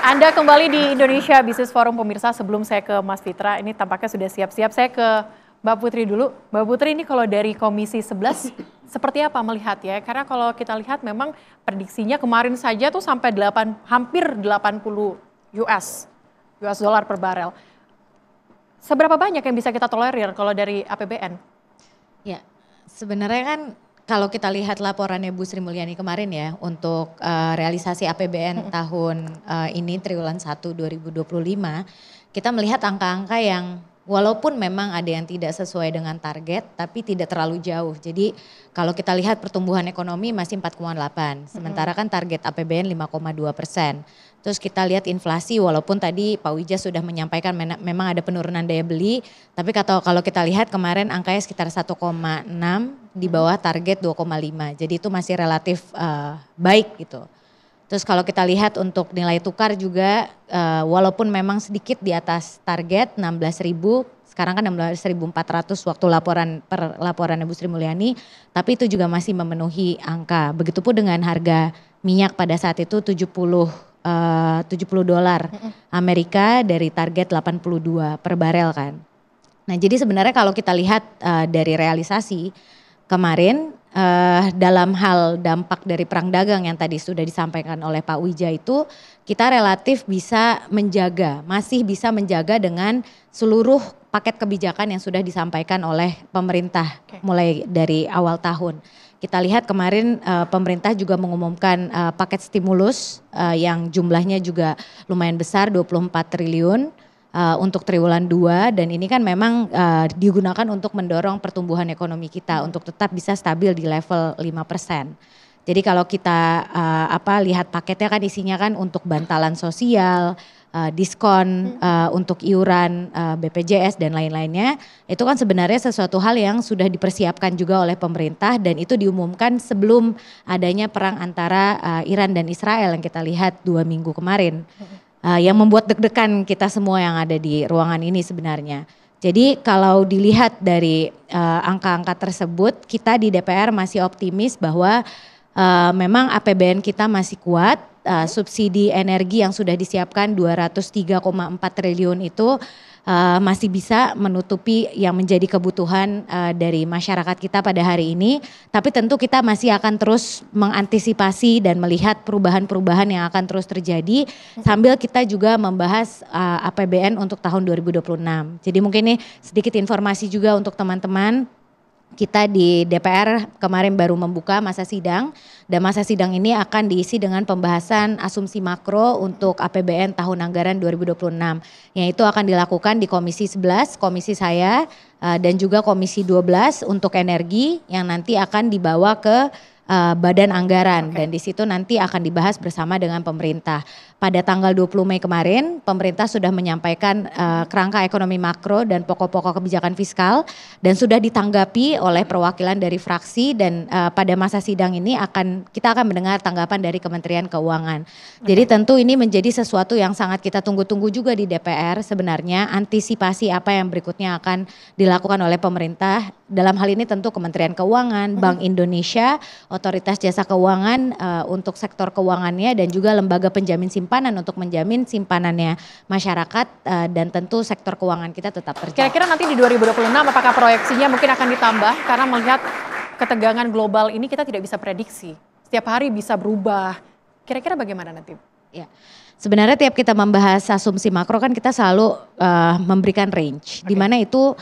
Anda kembali di Indonesia Business Forum pemirsa. Sebelum saya ke Mas Fitra, ini tampaknya sudah siap-siap. Saya ke Mbak Putri dulu. Mbak Putri, ini kalau dari Komisi 11 seperti apa melihat ya? Karena kalau kita lihat memang prediksinya kemarin saja tuh sampai hampir 80 US dollar per barel. Seberapa banyak yang bisa kita tolerir kalau dari APBN? Ya, sebenarnya kan kalau kita lihat laporannya Bu Sri Mulyani kemarin ya untuk realisasi APBN tahun ini triwulan 1 2025, kita melihat angka-angka yang walaupun memang ada yang tidak sesuai dengan target tapi tidak terlalu jauh. Jadi kalau kita lihat pertumbuhan ekonomi masih 4,8, sementara kan target APBN 5,2%. Terus kita lihat inflasi walaupun tadi Pak Wija sudah menyampaikan memang ada penurunan daya beli, tapi kalau kita lihat kemarin angkanya sekitar 1,6 di bawah target 2,5. Jadi itu masih relatif baik gitu. Terus kalau kita lihat untuk nilai tukar juga walaupun memang sedikit di atas target 16.000, sekarang kan 16.400 waktu laporan Ibu Sri Mulyani, tapi itu juga masih memenuhi angka. Begitupun dengan harga minyak pada saat itu 70 dolar Amerika dari target 82 per barel kan. Nah jadi sebenarnya kalau kita lihat dari realisasi kemarin dalam hal dampak dari perang dagang yang tadi sudah disampaikan oleh Pak Wija itu kita relatif masih bisa menjaga dengan seluruh paket kebijakan yang sudah disampaikan oleh pemerintah mulai dari awal tahun. Kita lihat kemarin pemerintah juga mengumumkan paket stimulus yang jumlahnya juga lumayan besar 24 triliun untuk triwulan 2 dan ini kan memang digunakan untuk mendorong pertumbuhan ekonomi kita untuk tetap bisa stabil di level 5%. Jadi kalau kita lihat paketnya kan isinya kan untuk bantalan sosial, diskon untuk iuran BPJS dan lain-lainnya, itu kan sebenarnya sesuatu hal yang sudah dipersiapkan juga oleh pemerintah dan itu diumumkan sebelum adanya perang antara Iran dan Israel yang kita lihat 2 minggu kemarin. Yang membuat deg-degan kita semua yang ada di ruangan ini sebenarnya. Jadi kalau dilihat dari angka-angka tersebut, kita di DPR masih optimis bahwa memang APBN kita masih kuat. Subsidi energi yang sudah disiapkan 203,4 triliun itu masih bisa menutupi yang menjadi kebutuhan dari masyarakat kita pada hari ini. Tapi tentu kita masih akan terus mengantisipasi dan melihat perubahan-perubahan yang akan terus terjadi sambil kita juga membahas APBN untuk tahun 2026. Jadi mungkin ini sedikit informasi juga untuk teman-teman. Kita di DPR kemarin baru membuka masa sidang dan masa sidang ini akan diisi dengan pembahasan asumsi makro untuk APBN tahun anggaran 2026 yang itu akan dilakukan di Komisi 11, komisi saya dan juga Komisi 12 untuk energi yang nanti akan dibawa ke badan anggaran dan di situ nanti akan dibahas bersama dengan pemerintah. Pada tanggal 20 Mei kemarin pemerintah sudah menyampaikan kerangka ekonomi makro dan pokok-pokok kebijakan fiskal dan sudah ditanggapi oleh perwakilan dari fraksi dan pada masa sidang ini kita akan mendengar tanggapan dari Kementerian Keuangan. Jadi tentu ini menjadi sesuatu yang sangat kita tunggu-tunggu juga di DPR sebenarnya antisipasi apa yang berikutnya akan dilakukan oleh pemerintah. Dalam hal ini tentu Kementerian Keuangan, Bank Indonesia, Otoritas Jasa Keuangan untuk sektor keuangannya dan juga lembaga penjamin simpanan untuk menjamin simpanannya masyarakat dan tentu sektor keuangan kita tetap terjaga. Kira-kira nanti di 2026 apakah proyeksinya mungkin akan ditambah karena melihat ketegangan global ini kita tidak bisa prediksi. Setiap hari bisa berubah. Kira-kira bagaimana nanti? Ya. Sebenarnya tiap kita membahas asumsi makro kan kita selalu memberikan range di mana itu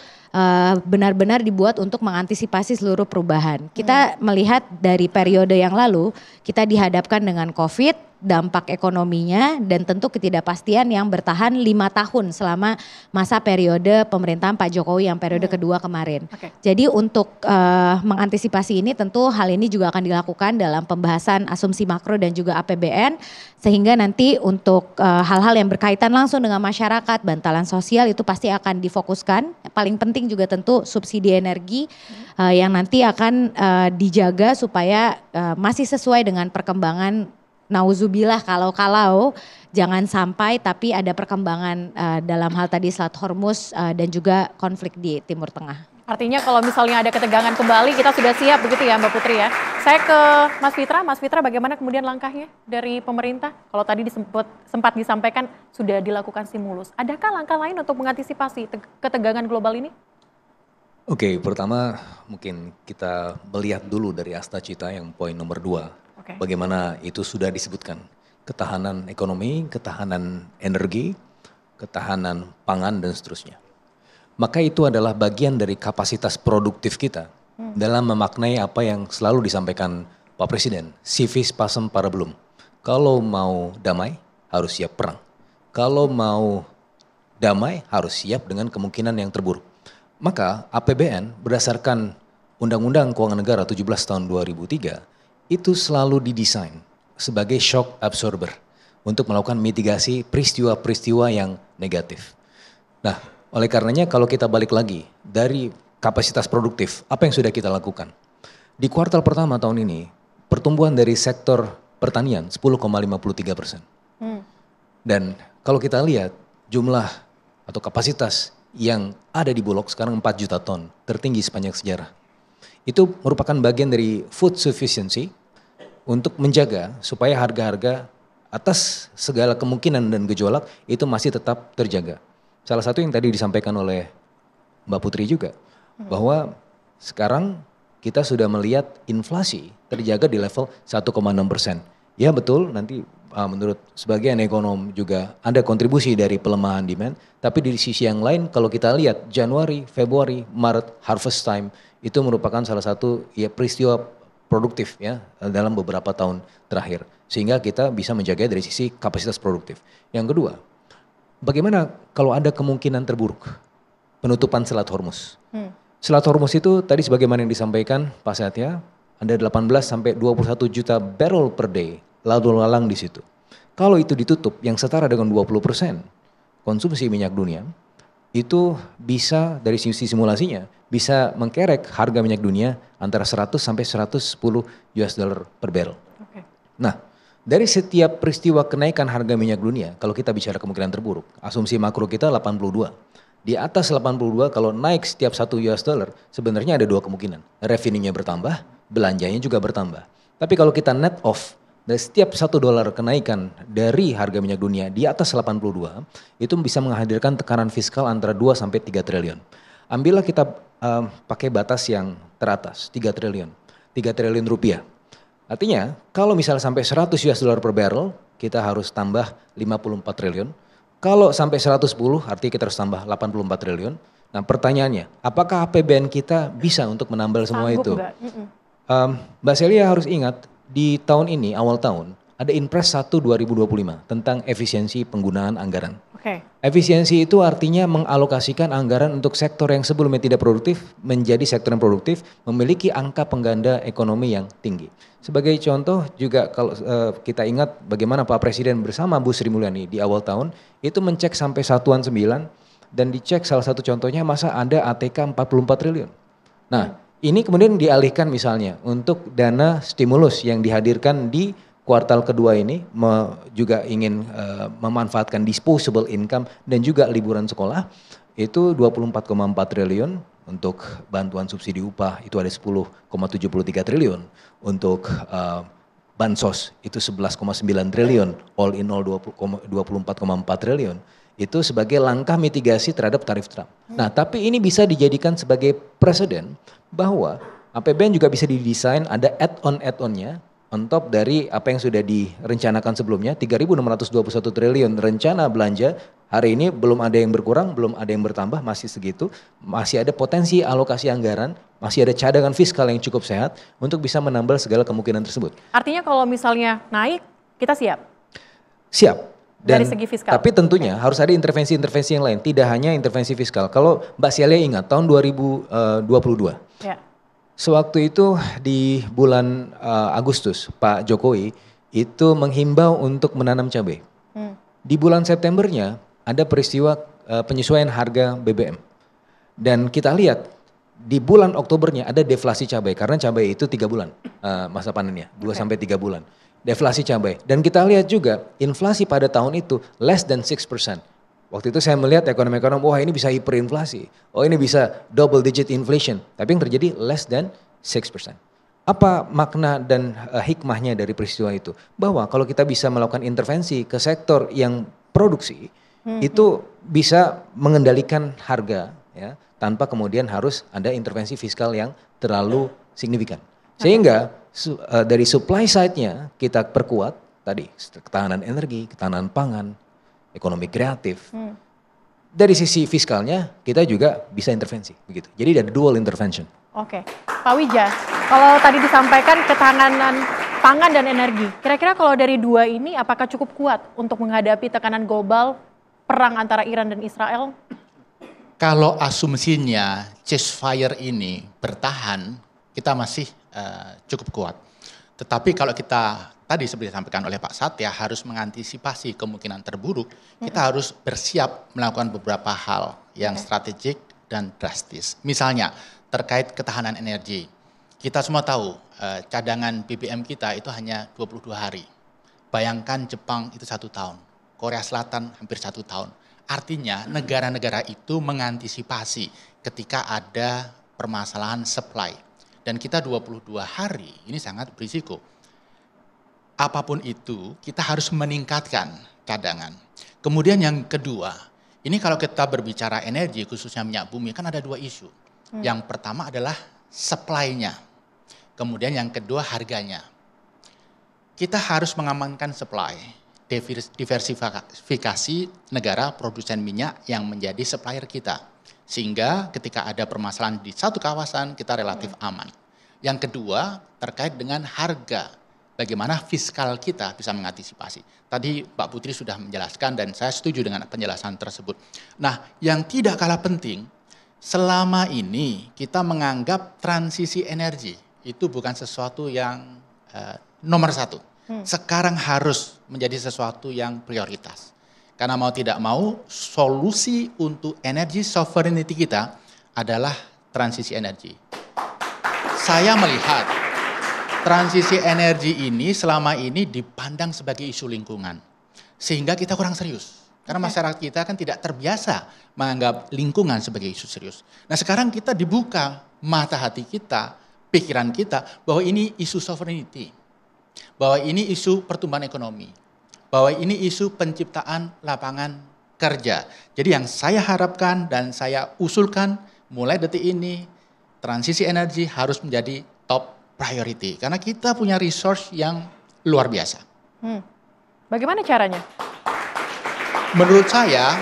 benar-benar dibuat untuk mengantisipasi seluruh perubahan. Kita melihat dari periode yang lalu kita dihadapkan dengan COVID, dampak ekonominya dan tentu ketidakpastian yang bertahan 5 tahun selama masa periode pemerintahan Pak Jokowi yang periode kedua kemarin. Jadi untuk mengantisipasi ini tentu hal ini juga akan dilakukan dalam pembahasan asumsi makro dan juga APBN sehingga nanti untuk hal-hal yang berkaitan langsung dengan masyarakat, bantalan sosial itu pasti akan difokuskan. Paling penting juga tentu subsidi energi yang nanti akan dijaga supaya masih sesuai dengan perkembangan. Nauzubillah kalau jangan sampai tapi ada perkembangan dalam hal tadi Selat Hormuz dan juga konflik di Timur Tengah. Artinya kalau misalnya ada ketegangan kembali kita sudah siap begitu ya Mbak Putri ya. Saya ke Mas Fitra. Mas Fitra, bagaimana kemudian langkahnya dari pemerintah? Kalau tadi sempat disampaikan sudah dilakukan stimulus. Adakah langkah lain untuk mengantisipasi ketegangan global ini? Oke, pertama mungkin kita melihat dulu dari Asta Cita yang poin nomor 2. Oke. Bagaimana itu sudah disebutkan. Ketahanan ekonomi, ketahanan energi, ketahanan pangan dan seterusnya. Maka itu adalah bagian dari kapasitas produktif kita dalam memaknai apa yang selalu disampaikan Pak Presiden. Si vis pacem para belum. Kalau mau damai harus siap perang. Kalau mau damai harus siap dengan kemungkinan yang terburuk. Maka APBN berdasarkan Undang-Undang Keuangan Negara 17 tahun 2003 itu selalu didesain sebagai shock absorber untuk melakukan mitigasi peristiwa-peristiwa yang negatif. Nah, oleh karenanya kalau kita balik lagi dari kapasitas produktif, apa yang sudah kita lakukan? Di kuartal pertama tahun ini, pertumbuhan dari sektor pertanian 10,53%. Dan kalau kita lihat jumlah atau kapasitas yang ada di Bulog sekarang 4 juta ton, tertinggi sepanjang sejarah. Itu merupakan bagian dari food sufficiency untuk menjaga supaya harga-harga atas segala kemungkinan dan gejolak itu masih tetap terjaga. Salah satu yang tadi disampaikan oleh Mbak Putri juga, bahwa sekarang kita sudah melihat inflasi terjaga di level 1,6%. Ya betul, nanti menurut sebagian ekonom juga ada kontribusi dari pelemahan demand, tapi di sisi yang lain kalau kita lihat Januari, Februari, Maret, harvest time itu merupakan salah satu ya peristiwa produktif ya dalam beberapa tahun terakhir. Sehingga kita bisa menjaga dari sisi kapasitas produktif. Yang kedua, bagaimana kalau ada kemungkinan terburuk? Penutupan Selat Hormuz. Selat Hormuz itu tadi sebagaimana yang disampaikan Pak Satya, ada 18 sampai 21 juta barrel per day lalu lalang di situ. Kalau itu ditutup yang setara dengan 20% konsumsi minyak dunia, itu bisa dari sisi simulasinya bisa mengkerek harga minyak dunia antara 100 sampai 110 US dollar per barrel. Nah, dari setiap peristiwa kenaikan harga minyak dunia, kalau kita bicara kemungkinan terburuk, asumsi makro kita 82. Di atas 82 kalau naik setiap 1 US dollar, sebenarnya ada 2 kemungkinan. Revenue-nya bertambah, belanjanya juga bertambah. Tapi kalau kita net off, dari setiap $1 kenaikan dari harga minyak dunia di atas 82, itu bisa menghadirkan tekanan fiskal antara 2 sampai 3 triliun. Ambillah kita pakai batas yang teratas, 3 triliun. 3 triliun rupiah. Artinya kalau misalnya sampai 100 US dollar per barrel, kita harus tambah 54 triliun. Kalau sampai 110, artinya kita harus tambah 84 triliun. Nah pertanyaannya, apakah APBN kita bisa untuk menambal semua itu? Mbak Celia harus ingat, di tahun ini, awal tahun, ada Inpres 1 2025 tentang efisiensi penggunaan anggaran. Efisiensi itu artinya mengalokasikan anggaran untuk sektor yang sebelumnya tidak produktif menjadi sektor yang produktif, memiliki angka pengganda ekonomi yang tinggi. Sebagai contoh juga kalau kita ingat bagaimana Pak Presiden bersama Bu Sri Mulyani di awal tahun itu mencek sampai satuan 9 dan dicek salah satu contohnya masa ada ATK 44 triliun. Nah ini kemudian dialihkan misalnya untuk dana stimulus yang dihadirkan di kuartal kedua ini juga ingin memanfaatkan disposable income dan juga liburan sekolah itu 24,4 triliun untuk bantuan subsidi upah itu ada 10,73 triliun untuk bansos itu 11,9 triliun all in all 24,4 triliun itu sebagai langkah mitigasi terhadap tarif Trump. Nah tapi ini bisa dijadikan sebagai presiden bahwa APBN juga bisa didesain ada add-onnya on top dari apa yang sudah direncanakan sebelumnya, 3.621 triliun rencana belanja, hari ini belum ada yang berkurang, belum ada yang bertambah, masih segitu, masih ada potensi alokasi anggaran, masih ada cadangan fiskal yang cukup sehat untuk bisa menambal segala kemungkinan tersebut. Artinya kalau misalnya naik, kita siap? Siap. Dan, dari segi fiskal? Tapi tentunya harus ada intervensi-intervensi yang lain, tidak hanya intervensi fiskal. Kalau Mbak Celia ingat, tahun 2022, ya. Sewaktu itu di bulan Agustus Pak Jokowi itu menghimbau untuk menanam cabai. Di bulan Septembernya ada peristiwa penyesuaian harga BBM. Dan kita lihat di bulan Oktobernya ada deflasi cabai karena cabai itu 3 bulan masa panennya, 2 sampai 3 bulan. Deflasi cabai. Dan kita lihat juga inflasi pada tahun itu less than 6%. Waktu itu saya melihat ekonom-ekonom, wah ini bisa hiperinflasi. Oh ini bisa double digit inflation. Tapi yang terjadi less than 6%. Apa makna dan hikmahnya dari peristiwa itu? Bahwa kalau kita bisa melakukan intervensi ke sektor yang produksi, itu bisa mengendalikan harga ya, tanpa kemudian harus ada intervensi fiskal yang terlalu signifikan. Sehingga dari supply side-nya kita perkuat tadi ketahanan energi, ketahanan pangan, ekonomi kreatif. Dari sisi fiskalnya kita juga bisa intervensi begitu. Jadi ada dual intervention. Oke, Pak Wija, kalau tadi disampaikan ketahanan pangan dan energi, kira-kira kalau dari dua ini apakah cukup kuat untuk menghadapi tekanan global perang antara Iran dan Israel? Kalau asumsinya ceasefire ini bertahan, kita masih cukup kuat. Tetapi kalau kita tadi seperti disampaikan oleh Pak Satya harus mengantisipasi kemungkinan terburuk, kita harus bersiap melakukan beberapa hal yang strategik dan drastis. Misalnya terkait ketahanan energi. Kita semua tahu cadangan BBM kita itu hanya 22 hari. Bayangkan Jepang itu 1 tahun, Korea Selatan hampir 1 tahun. Artinya negara-negara itu mengantisipasi ketika ada permasalahan supply. Dan kita 22 hari, ini sangat berisiko. Apapun itu, kita harus meningkatkan cadangan. Kemudian yang kedua, ini kalau kita berbicara energi, khususnya minyak bumi, kan ada 2 isu. Yang pertama adalah supply-nya. Kemudian yang kedua harganya. Kita harus mengamankan supply, diversifikasi negara produsen minyak yang menjadi supplier kita. Sehingga ketika ada permasalahan di satu kawasan kita relatif aman. Yang kedua terkait dengan harga. Bagaimana fiskal kita bisa mengantisipasi. Tadi Mbak Putri sudah menjelaskan dan saya setuju dengan penjelasan tersebut. Nah yang tidak kalah penting, selama ini kita menganggap transisi energi itu bukan sesuatu yang nomor 1. Sekarang harus menjadi sesuatu yang prioritas. Karena mau tidak mau solusi untuk energy sovereignty kita adalah transisi energi. Saya melihat transisi energi ini selama ini dipandang sebagai isu lingkungan. Sehingga kita kurang serius. Karena masyarakat kita kan tidak terbiasa menganggap lingkungan sebagai isu serius. Nah sekarang kita dibuka mata hati kita, pikiran kita bahwa ini isu sovereignty. Bahwa ini isu pertumbuhan ekonomi. Bahwa ini isu penciptaan lapangan kerja. Jadi yang saya harapkan dan saya usulkan mulai detik ini, transisi energi harus menjadi top priority. Karena kita punya resource yang luar biasa. Bagaimana caranya? Menurut saya,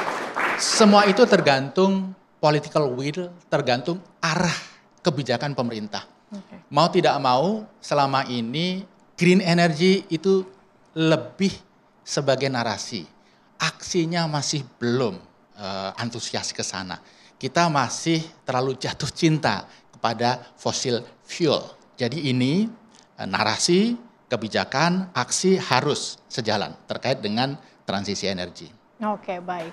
semua itu tergantung political will, tergantung arah kebijakan pemerintah. Mau tidak mau, selama ini green energy itu lebih sebagai narasi. Aksinya masih belum antusias ke sana. Kita masih terlalu jatuh cinta kepada fossil fuel. Jadi ini narasi, kebijakan, aksi harus sejalan terkait dengan transisi energi. Oke, baik.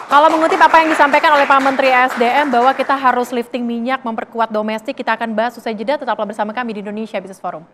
Kalau mengutip apa yang disampaikan oleh Pak Menteri SDM bahwa kita harus lifting minyak, memperkuat domestik, kita akan bahas usai jeda, tetaplah bersama kami di Indonesia Business Forum.